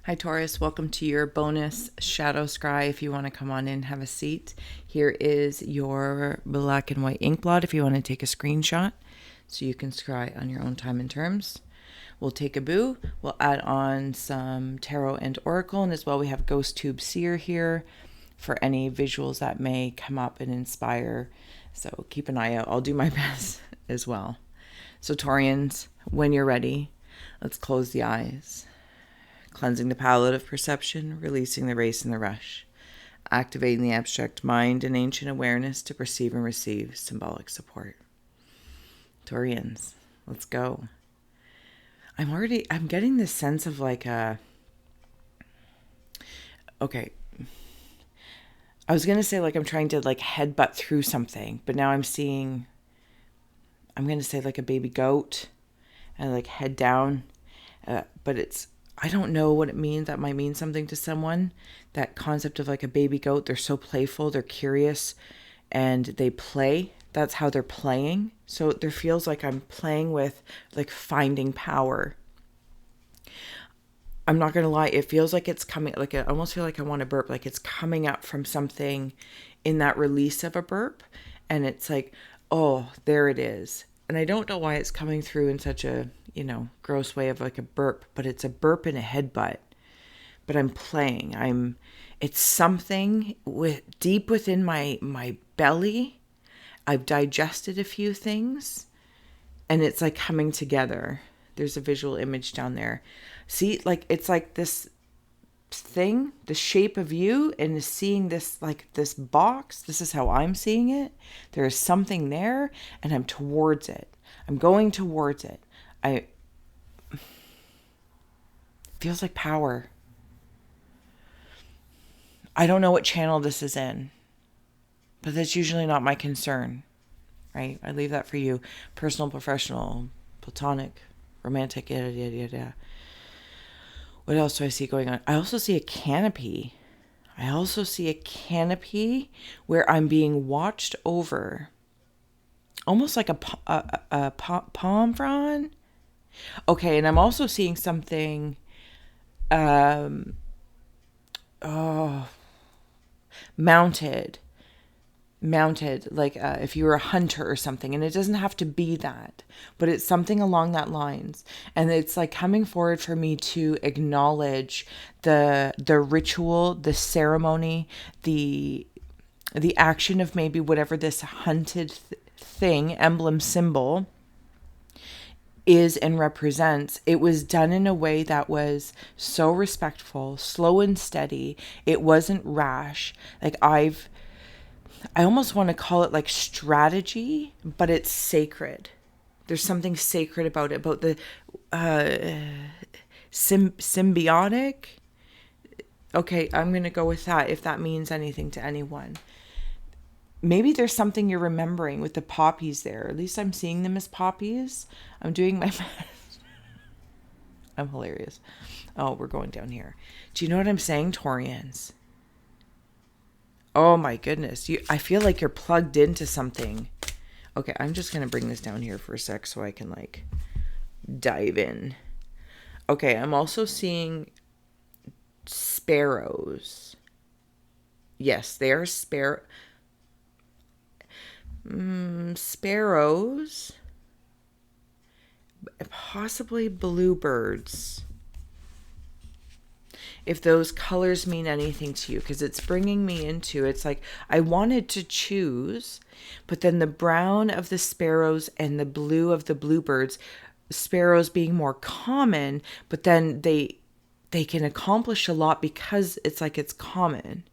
Hi Taurus, welcome to your bonus shadow scry. If you want to come on in, have a seat. Here is your black and white ink blot if you want to take a screenshot so you can scry on your own time and terms. We'll take a boo. We'll add on some tarot and oracle, and as well we have ghost tube seer here for any visuals that may come up and inspire. So keep an eye out. I'll do my best as well. So Taurians, when you're ready, let's close the eyes. Cleansing the palette of perception, releasing the race and the rush, activating the abstract mind and ancient awareness to perceive and receive symbolic support. Taurians, let's go. I'm getting this sense of like okay. I was going to say like I'm trying to like headbutt through something, but now I'm going to say like a baby goat and like head down, but I don't know what it means. That might mean something to someone. That concept of like a baby goat, they're so playful, they're curious, and they play. That's how they're playing. So there feels like I'm playing with like finding power. I'm not going to lie. It feels like it's coming, like I almost feel like I want to burp, like it's coming up from something in that release of a burp. And it's like, oh, there it is. And I don't know why it's coming through in such a, gross way of like a burp, but it's a burp and a headbutt. But I'm playing. It's something deep within my belly. I've digested a few things and it's like coming together. There's a visual image down there. See, like it's like this thing, the shape of you, and seeing this like this box. This is how I'm seeing it. There is something there and I'm towards it. I'm going towards it. Feels like power. I don't know what channel this is in, but that's usually not my concern, right? I leave that for you. Personal, professional, platonic, romantic, yada, yada, yada. What else do I see going on? I also see a canopy. Where I'm being watched over. Almost like a palm frond. Okay, and I'm also seeing something mounted like if you were a hunter or something, and it doesn't have to be that, but it's something along that lines, and it's like coming forward for me to acknowledge the ritual, the ceremony, the action of maybe whatever this hunted thing, emblem, symbol is and represents. It was done in a way that was so respectful, slow and steady. It wasn't rash. Like I almost want to call it like strategy, but it's sacred. There's something sacred about it, about the symbiotic. Okay, I'm going to go with that if that means anything to anyone. Maybe there's something you're remembering with the poppies there. At least I'm seeing them as poppies. I'm doing my best. I'm hilarious. Oh, we're going down here. Do you know what I'm saying, Taurians? Oh my goodness. I feel like you're plugged into something. Okay, I'm just going to bring this down here for a sec so I can like dive in. Okay, I'm also seeing sparrows. Yes, they are sparrows, possibly bluebirds, if those colors mean anything to you, because it's bringing me into, it's like I wanted to choose, but then the brown of the sparrows and the blue of the bluebirds, sparrows being more common, but then they can accomplish a lot because it's like it's common.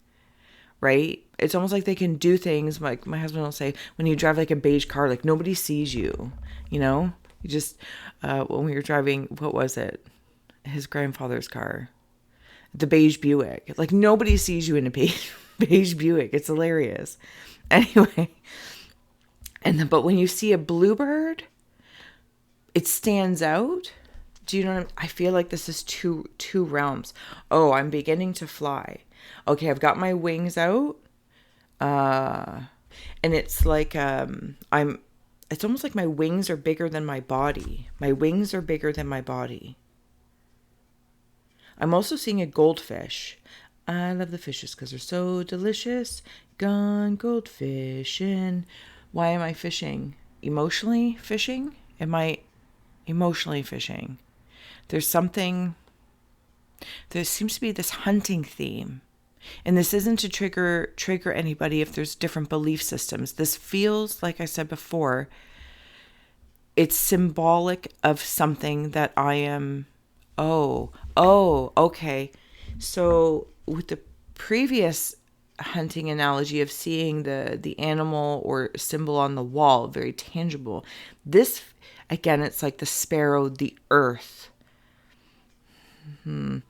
Right? It's almost like they can do things like my husband will say, when you drive like a beige car, like nobody sees you, you just, when we were driving, what was it? His grandfather's car, the beige Buick, like nobody sees you in a beige Buick. It's hilarious. Anyway. But when you see a bluebird, it stands out. Do you know what I mean? I feel like this is two realms. Oh, I'm beginning to fly. Okay, I've got my wings out. And it's like it's almost like my wings are bigger than my body. My wings are bigger than my body. I'm also seeing a goldfish. I love the fishes because they're so delicious. Gone goldfishing. Why am I fishing? Emotionally fishing? Am I emotionally fishing? There's something, there seems to be this hunting theme. And this isn't to trigger anybody if there's different belief systems. This feels, like I said before, it's symbolic of something that I am. Okay. So with the previous hunting analogy of seeing the animal or symbol on the wall, very tangible. This, again, it's like the sparrow, the earth. And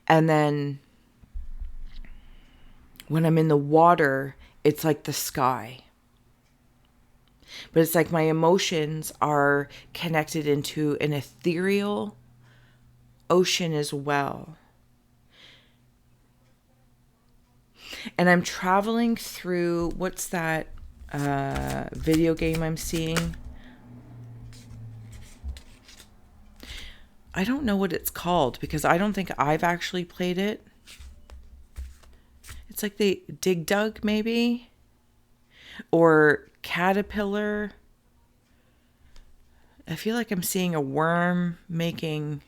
then when I'm in the water, it's like the sky. But it's like my emotions are connected into an ethereal ocean as well. And I'm traveling through, what's that video game I'm seeing? I don't know what it's called because I don't think I've actually played it. It's like the Dig Dug, maybe? Or Caterpillar. I feel like I'm seeing a worm making,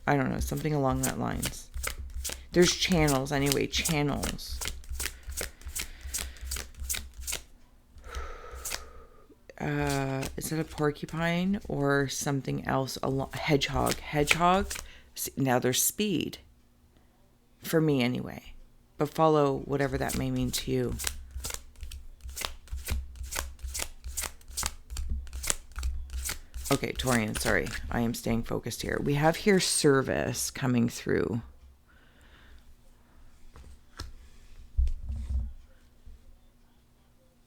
I don't know, something along that lines. There's channels anyway, channels. Is it a porcupine or something else? Hedgehog. Now there's speed. For me anyway. But follow whatever that may mean to you. Okay, Torian, sorry. I am staying focused here. We have here service coming through.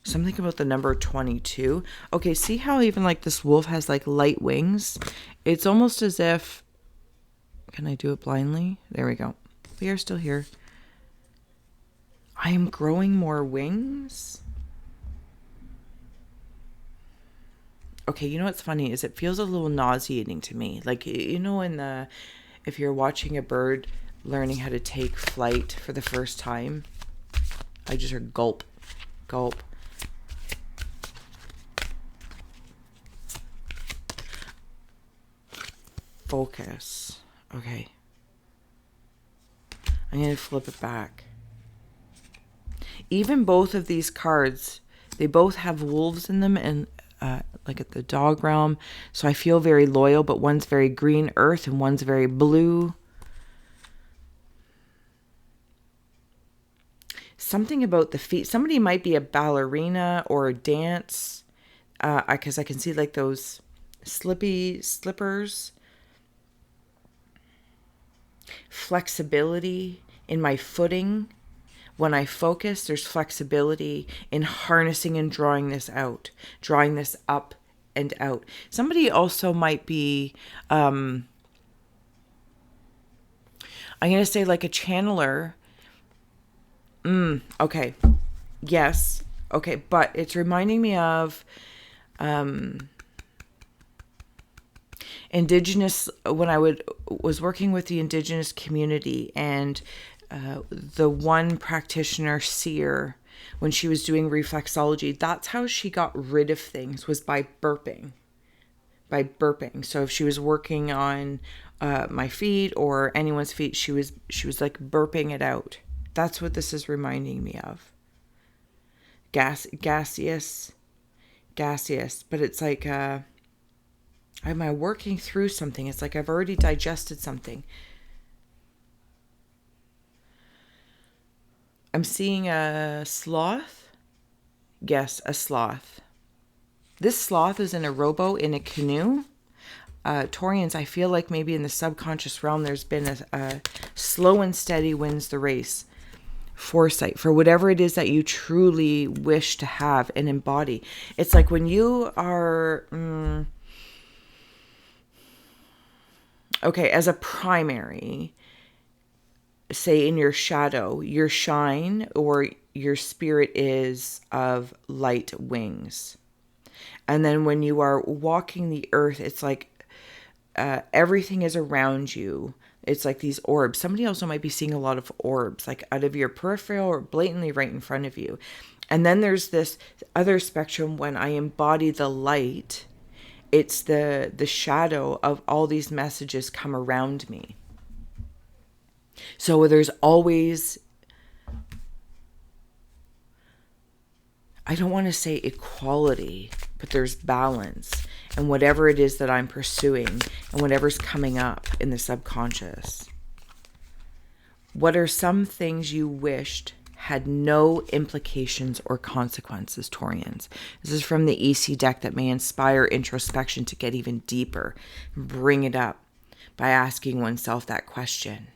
Something about the number 22. Okay, see how even like this wolf has like light wings? It's almost as if... Can I do it blindly? There we go. We are still here. I am growing more wings. Okay, you know what's funny is it feels a little nauseating to me. Like, you know, if you're watching a bird learning how to take flight for the first time, I just heard gulp, gulp. Focus. Okay. I'm going to flip it back. Even both of these cards, they both have wolves in them and like at the dog realm. So I feel very loyal, but one's very green earth and one's very blue. Something about the feet. Somebody might be a ballerina or a dance. Because I can see like those slippers. Flexibility in my footing. When I focus, there's flexibility in harnessing and drawing this out, drawing this up and out. Somebody also might be, I'm going to say like a channeler. Okay. Yes. Okay. But it's reminding me of, Indigenous, when I was working with the Indigenous community, and the one practitioner, seer, when she was doing reflexology, that's how she got rid of things, was by burping. So if she was working on my feet or anyone's feet, she was like burping it out. That's what this is reminding me of. Gaseous, but it's like, am I working through something? It's like I've already digested something. I'm seeing a sloth. Yes, a sloth. This sloth is in a rowboat in a canoe. Taurians, I feel like maybe in the subconscious realm there's been a slow and steady wins the race. Foresight for whatever it is that you truly wish to have and embody. It's like when you are... okay, as a primary, say in your shadow, your shine or your spirit is of light wings. And then when you are walking the earth, it's like everything is around you. it's like these orbs. Somebody also might be seeing a lot of orbs, like out of your peripheral or blatantly right in front of you. And then there's this other spectrum when I embody the light. It's the shadow of all these messages come around me. So there's always, I don't want to say equality, but there's balance in whatever it is that I'm pursuing and whatever's coming up in the subconscious. What are some things you wished had no implications or consequences, Taurians? This is from the EC deck that may inspire introspection to get even deeper and bring it up by asking oneself that question.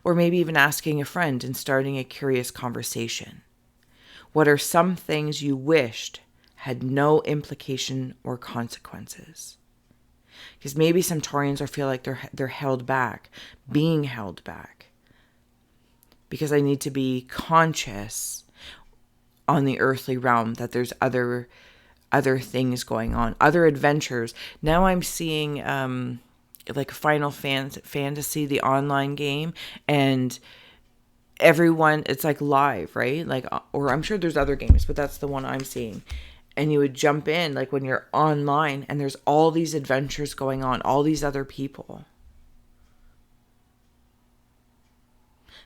Or maybe even asking a friend and starting a curious conversation. What are some things you wished had no implication or consequences? Because maybe some Taurians feel like they're held back, being held back. Because I need to be conscious on the earthly realm that there's other things going on, other adventures. Now I'm seeing like Final Fantasy, the online game, and everyone, it's like live, right? Like, or I'm sure there's other games, but that's the one I'm seeing. And you would jump in like when you're online and there's all these adventures going on, all these other people.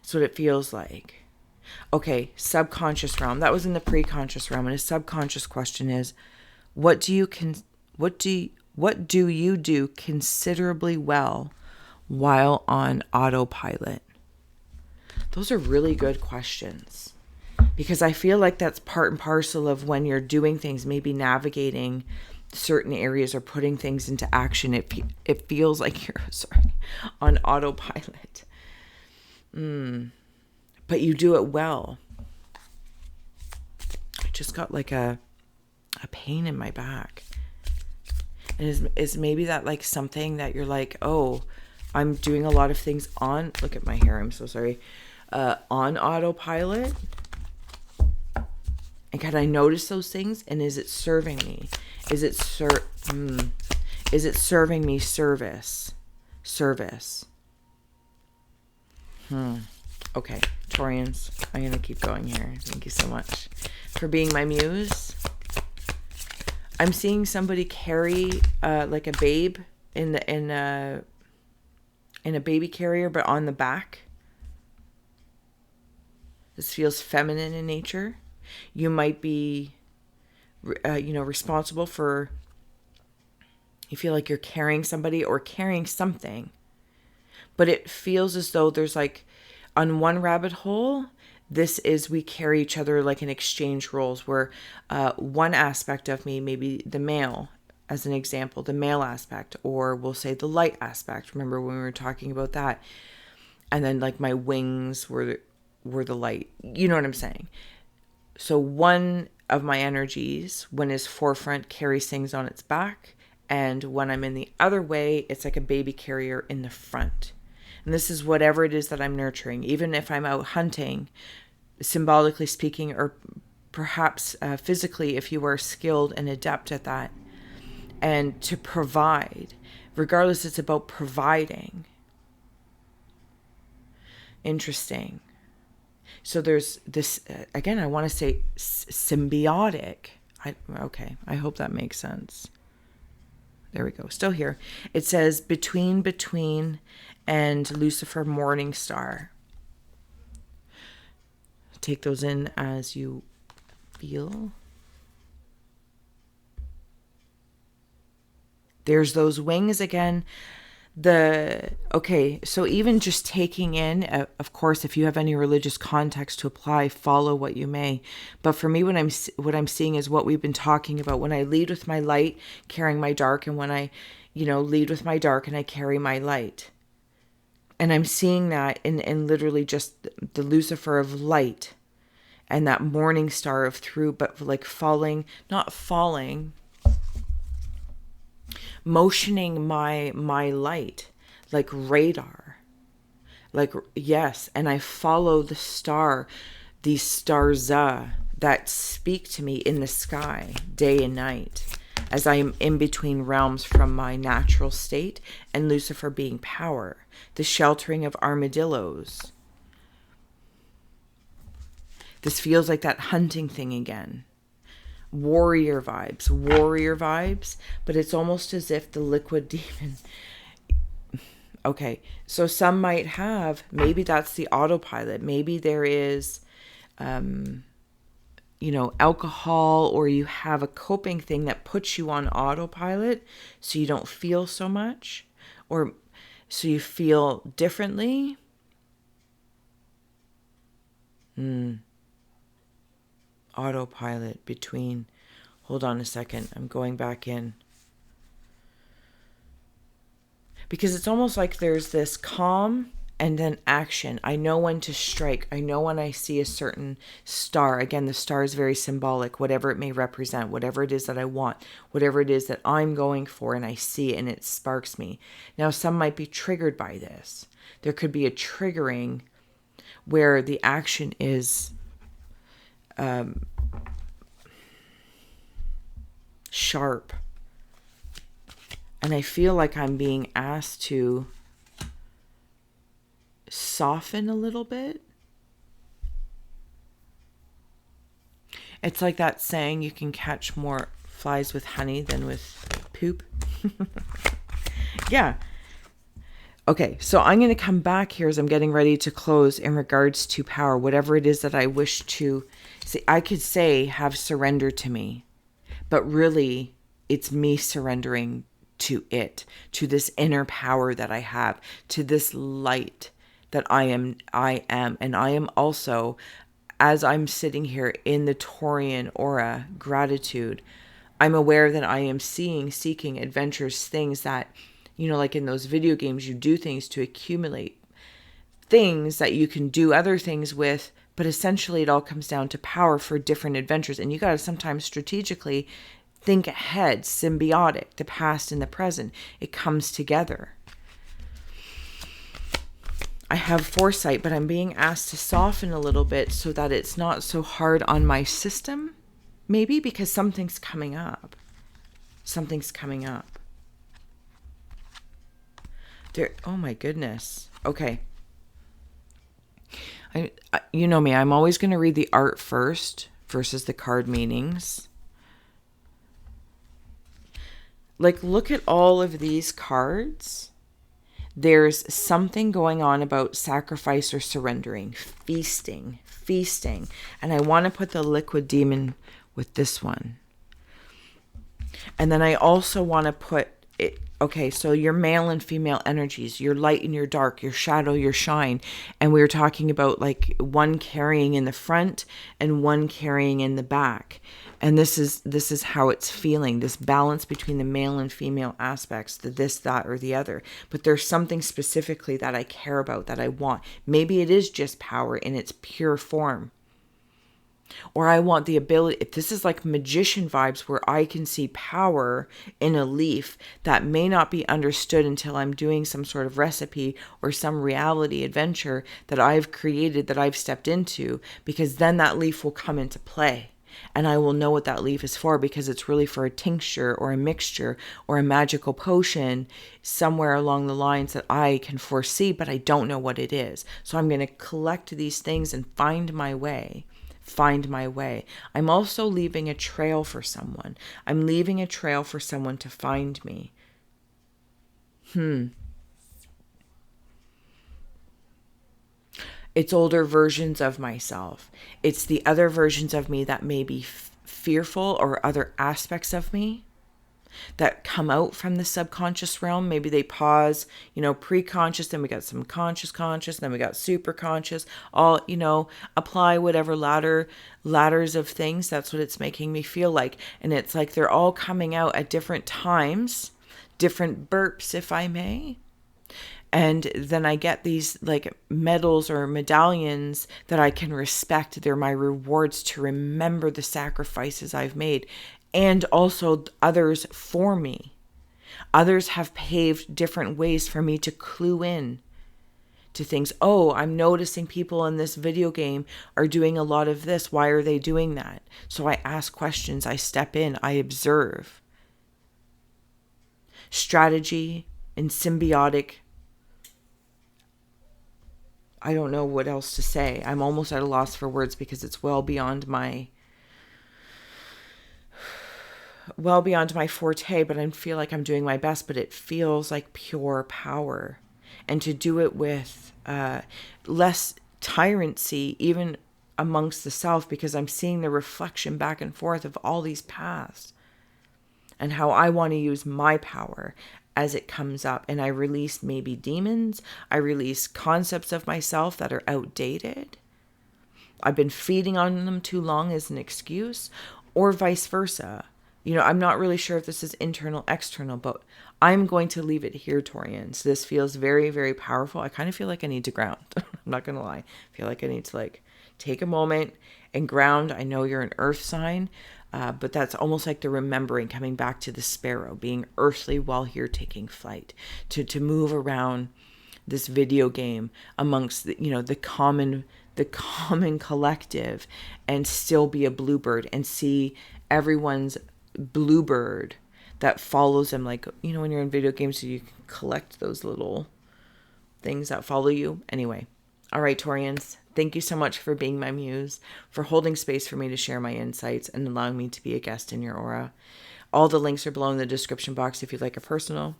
That's what it feels like. Okay, subconscious realm. That was in the pre-conscious realm. And a subconscious question is, what do you do considerably well while on autopilot? Those are really good questions, because I feel like that's part and parcel of when you're doing things, maybe navigating certain areas or putting things into action. It feels like you're on autopilot. But you do it well. I just got like a pain in my back. And is maybe that like something that you're like, oh, I'm doing a lot of things on, look at my hair, I'm so sorry, on autopilot? And can I notice those things? And is it serving me? Is it serving me service? Okay, Taurians, I'm going to keep going here. Thank you so much for being my muse. I'm seeing somebody carry like a babe in a baby carrier, but on the back. This feels feminine in nature. You might be, responsible for, you feel like you're carrying somebody or carrying something. But it feels as though there's like, on one rabbit hole, this is we carry each other like in exchange roles where one aspect of me, maybe the male, as an example, the male aspect, or we'll say the light aspect. Remember when we were talking about that? And then like my wings were the light. You know what I'm saying? So one of my energies, when it's forefront, carries things on its back. And when I'm in the other way, it's like a baby carrier in the front. And this is whatever it is that I'm nurturing. Even if I'm out hunting, symbolically speaking, or perhaps physically, if you are skilled and adept at that. And to provide, regardless, it's about providing. Interesting. So there's this, again, I want to say symbiotic. I hope that makes sense. There we go. Still here. It says between, and Lucifer Morning Star. Take those in as you feel. There's those wings again. So even just taking in, of course, if you have any religious context to apply, follow what you may. But for me, what I'm seeing is what we've been talking about. When I lead with my light, carrying my dark, and when I, lead with my dark and I carry my light. And I'm seeing that in literally just the Lucifer of light and that morning star of through, but like not falling, motioning my light like radar, like, yes. And I follow the star, these stars that speak to me in the sky day and night. as I am in between realms from my natural state and Lucifer being power. The sheltering of armadillos. This feels like that hunting thing again. Warrior vibes, but it's almost as if the liquid demon. Okay, so some might have, maybe that's the autopilot. Maybe there is, alcohol, or you have a coping thing that puts you on autopilot so you don't feel so much, or so you feel differently. Autopilot between, hold on a second, I'm going back in. Because it's almost like there's this calm and then action. I know when to strike. I know when I see a certain star. Again, the star is very symbolic, whatever it may represent, whatever it is that I want, whatever it is that I'm going for, and I see it and it sparks me. Now, some might be triggered by this. There could be a triggering where the action is sharp. And I feel like I'm being asked to soften a little bit. It's like that saying, you can catch more flies with honey than with poop. Yeah. Okay, so I'm going to come back here as I'm getting ready to close in regards to power, whatever it is that I wish to see. I could say, have surrender to me, but really it's me surrendering to it, to this inner power that I have, to this light that I am. And I am also, as I'm sitting here in the Taurian aura, gratitude, I'm aware that I am seeking adventures, things that, like in those video games, you do things to accumulate things that you can do other things with, but essentially it all comes down to power for different adventures. And you got to sometimes strategically think ahead, symbiotic, the past and the present. It comes together. I have foresight, but I'm being asked to soften a little bit so that it's not so hard on my system, maybe because something's coming up. There, oh my goodness. Okay. You know me, I'm always going to read the art first versus the card meanings. Like, look at all of these cards. There's something going on about sacrifice or surrendering, feasting. And I want to put the liquid demon with this one. And then I also want to put it, okay, so your male and female energies, your light and your dark, your shadow, your shine. And we were talking about like one carrying in the front and one carrying in the back. And this is how it's feeling, this balance between the male and female aspects, the this, that, or the other. But there's something specifically that I care about, that I want. Maybe it is just power in its pure form. Or I want the ability, if this is like magician vibes where I can see power in a leaf that may not be understood until I'm doing some sort of recipe or some reality adventure that I've created, that I've stepped into, because then that leaf will come into play. And I will know what that leaf is for, because it's really for a tincture or a mixture or a magical potion somewhere along the lines that I can foresee, but I don't know what it is. So I'm going to collect these things and find my way. I'm also leaving a trail for someone. I'm leaving a trail for someone to find me. It's older versions of myself. It's the other versions of me that may be fearful, or other aspects of me that come out from the subconscious realm. Maybe they pause, pre-conscious, then we got some conscious, then we got super conscious, all, apply whatever ladders of things. That's what it's making me feel like. And it's like they're all coming out at different times, different burps, if I may. And then I get these like medals or medallions that I can respect. They're my rewards to remember the sacrifices I've made, and also others for me. Others have paved different ways for me to clue in to things. Oh, I'm noticing people in this video game are doing a lot of this. Why are they doing that? So I ask questions, I step in, I observe. strategy and symbiotic. I don't know what else to say. I'm almost at a loss for words because it's well beyond my forte, but I feel like I'm doing my best, but it feels like pure power. And to do it with less tyrancy, even amongst the self, because I'm seeing the reflection back and forth of all these paths and how I want to use my power as it comes up. And I release maybe demons. I release concepts of myself that are outdated. I've been feeding on them too long as an excuse, or vice versa. You know, I'm not really sure if this is internal, external, but I'm going to leave it here, Taurians. This feels very, very powerful. I kind of feel like I need to ground. I'm not going to lie. I feel like I need to take a moment and ground. I know you're an earth sign, but that's almost like the remembering, coming back to the sparrow, being earthly while here taking flight, to move around this video game amongst the common collective, and still be a bluebird and see everyone's bluebird that follows them. Like, when you're in video games, so you can collect those little things that follow you. Anyway, all right, Taurians, thank you so much for being my muse, for holding space for me to share my insights and allowing me to be a guest in your aura. All the links are below in the description box if you'd like a personal.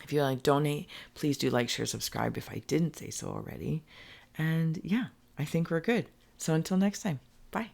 If you like donate, please do like, share, subscribe if I didn't say so already. And yeah, I think we're good. So until next time, bye.